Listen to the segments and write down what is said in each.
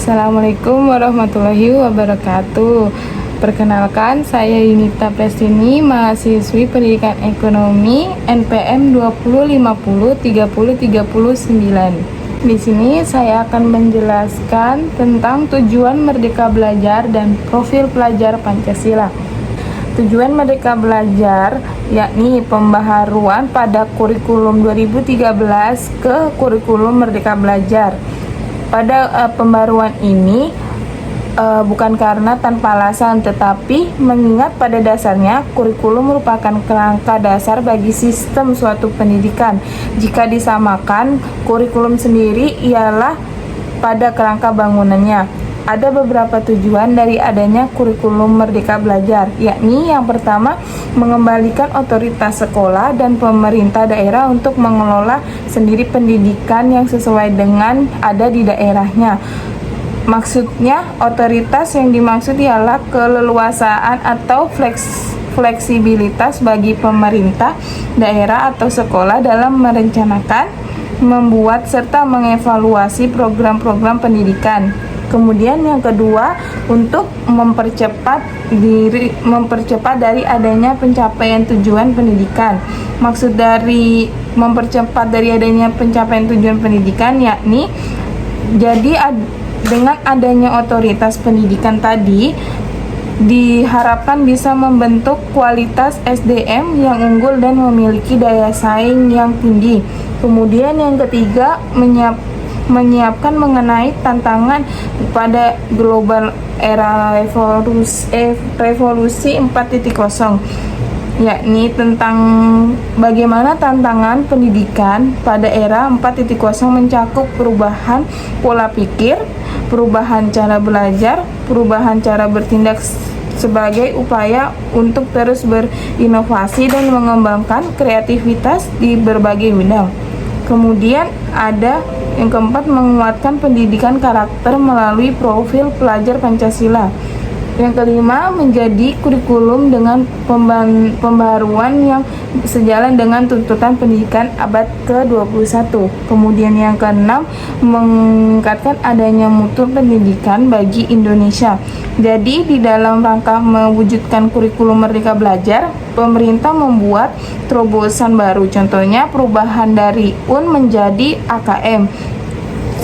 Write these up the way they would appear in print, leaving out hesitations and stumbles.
Assalamualaikum warahmatullahi wabarakatuh. Perkenalkan, saya Yunita Prestini, mahasiswi Pendidikan Ekonomi NPM 20503039. Di sini saya akan menjelaskan tentang tujuan Merdeka Belajar dan profil pelajar Pancasila. Tujuan Merdeka Belajar yakni pembaharuan pada kurikulum 2013 ke kurikulum Merdeka Belajar. Pada pembaruan ini bukan karena tanpa alasan, tetapi mengingat pada dasarnya kurikulum merupakan kerangka dasar bagi sistem suatu pendidikan. Jika disamakan, kurikulum sendiri ialah pada kerangka bangunannya. Ada beberapa tujuan dari adanya kurikulum Merdeka Belajar, yakni yang pertama, mengembalikan otoritas sekolah dan pemerintah daerah untuk mengelola sendiri pendidikan yang sesuai dengan ada di daerahnya. Maksudnya, otoritas yang dimaksud ialah keleluasaan atau fleksibilitas bagi pemerintah daerah atau sekolah dalam merencanakan, membuat, serta mengevaluasi program-program pendidikan. Kemudian yang kedua, untuk mempercepat dari adanya pencapaian tujuan pendidikan. Maksud dari mempercepat dari adanya pencapaian tujuan pendidikan yakni dengan adanya otoritas pendidikan tadi diharapkan bisa membentuk kualitas SDM yang unggul dan memiliki daya saing yang tinggi. Kemudian yang ketiga, menyiapkan mengenai tantangan pada global era revolusi 4.0, yakni tentang bagaimana tantangan pendidikan pada era 4.0 mencakup perubahan pola pikir, perubahan cara belajar, perubahan cara bertindak sebagai upaya untuk terus berinovasi dan mengembangkan kreativitas di berbagai bidang. Kemudian ada yang keempat, menguatkan pendidikan karakter melalui profil pelajar Pancasila. Yang kelima, menjadi kurikulum dengan pembaharuan yang sejalan dengan tuntutan pendidikan abad ke-21. Kemudian yang keenam, meningkatkan adanya mutu pendidikan bagi Indonesia. Jadi di dalam rangka mewujudkan kurikulum Merdeka Belajar, pemerintah membuat terobosan baru, contohnya perubahan dari UN menjadi AKM,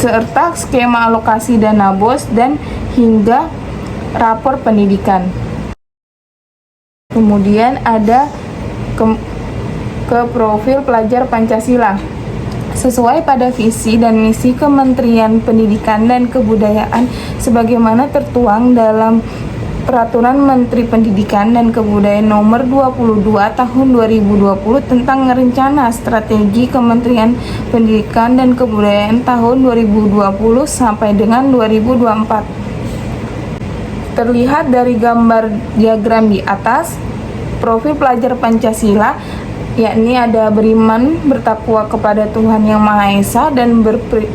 serta skema alokasi dana BOS dan hingga rapor pendidikan. Kemudian ada ke profil pelajar Pancasila. Sesuai pada visi dan misi Kementerian Pendidikan dan Kebudayaan sebagaimana tertuang dalam Peraturan Menteri Pendidikan dan Kebudayaan Nomor 22 Tahun 2020 tentang rencana strategi Kementerian Pendidikan dan Kebudayaan tahun 2020 sampai dengan 2024. Terlihat dari gambar diagram di atas, profil pelajar Pancasila yakni ada beriman, bertakwa kepada Tuhan Yang Maha Esa dan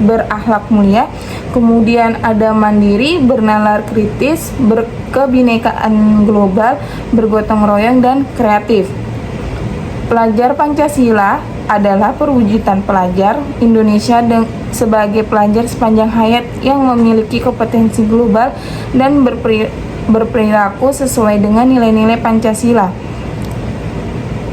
berakhlak mulia. Kemudian ada mandiri, bernalar kritis, berkebinekaan global, bergotong royong dan kreatif. Pelajar Pancasila adalah perwujudan pelajar Indonesia sebagai pelajar sepanjang hayat yang memiliki kompetensi global dan berperilaku sesuai dengan nilai-nilai Pancasila,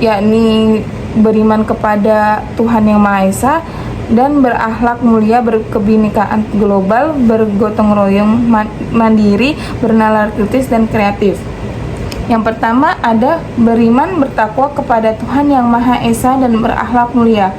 yakni beriman kepada Tuhan Yang Maha Esa dan berakhlak mulia, berkebinekaan global, bergotong royong, mandiri, bernalar kritis dan kreatif. Yang pertama ada beriman, bertakwa kepada Tuhan Yang Maha Esa dan berakhlak mulia.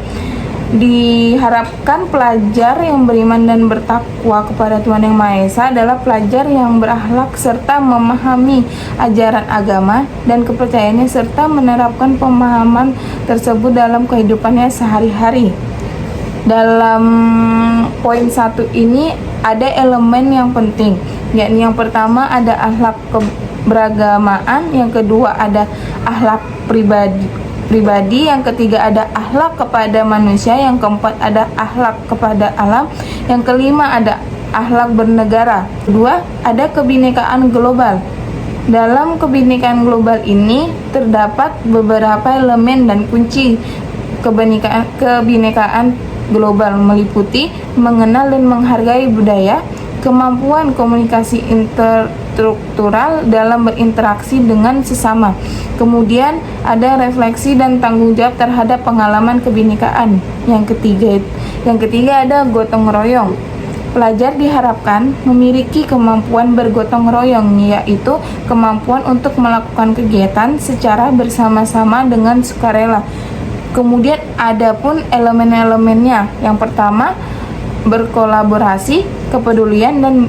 Diharapkan pelajar yang beriman dan bertakwa kepada Tuhan Yang Maha Esa adalah pelajar yang berakhlak serta memahami ajaran agama dan kepercayaannya serta menerapkan pemahaman tersebut dalam kehidupannya sehari-hari. Dalam poin 1 ini ada elemen yang penting, yakni yang pertama ada akhlak keberagamaan, yang kedua ada akhlak pribadi, yang ketiga ada akhlak kepada manusia, yang keempat ada akhlak kepada alam, yang kelima ada akhlak bernegara, kedua ada kebinekaan global. Dalam kebinekaan global ini terdapat beberapa elemen dan kunci kebinekaan global, meliputi mengenal dan menghargai budaya, kemampuan komunikasi interstruktural dalam berinteraksi dengan sesama. Kemudian ada refleksi dan tanggung jawab terhadap pengalaman kebinekaan. Yang ketiga ada gotong royong. Pelajar diharapkan memiliki kemampuan bergotong royong, yaitu kemampuan untuk melakukan kegiatan secara bersama-sama dengan sukarela. Kemudian ada pun elemen-elemennya. Yang pertama, berkolaborasi, kepedulian, dan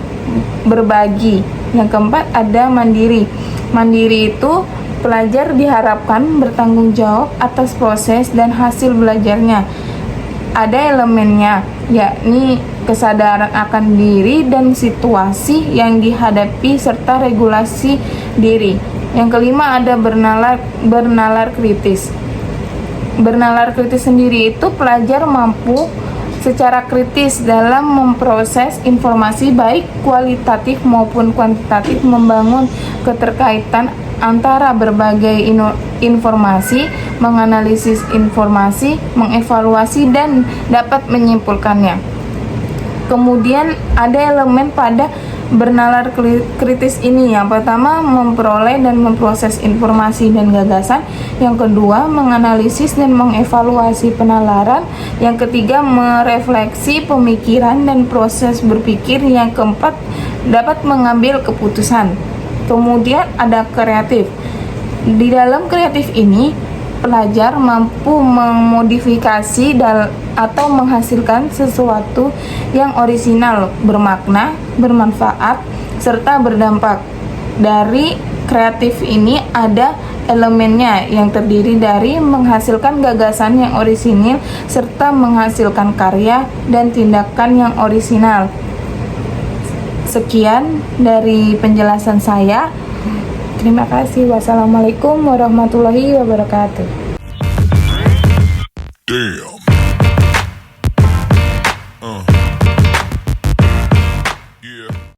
berbagi. Yang keempat ada mandiri. Mandiri itu pelajar diharapkan bertanggung jawab atas proses dan hasil belajarnya. Ada elemennya, yakni kesadaran akan diri dan situasi yang dihadapi serta regulasi diri. Yang kelima ada bernalar kritis. Bernalar kritis sendiri itu pelajar mampu secara kritis dalam memproses informasi baik kualitatif maupun kuantitatif, membangun keterkaitan antara berbagai informasi, menganalisis informasi, mengevaluasi, dan dapat menyimpulkannya. Kemudian ada elemen pada bernalar kritis ini. Yang pertama, memperoleh dan memproses informasi dan gagasan. Yang kedua, menganalisis dan mengevaluasi penalaran. Yang ketiga, merefleksi pemikiran dan proses berpikir. Yang keempat, dapat mengambil keputusan. Kemudian ada kreatif. Di dalam kreatif ini, pelajar mampu memodifikasi atau menghasilkan sesuatu yang orisinal, bermakna, bermanfaat, serta berdampak. Dari kreatif ini ada elemennya yang terdiri dari menghasilkan gagasan yang orisinil serta menghasilkan karya dan tindakan yang orisinal. Sekian dari penjelasan saya. Terima kasih. Wassalamualaikum warahmatullahi wabarakatuh. Damn.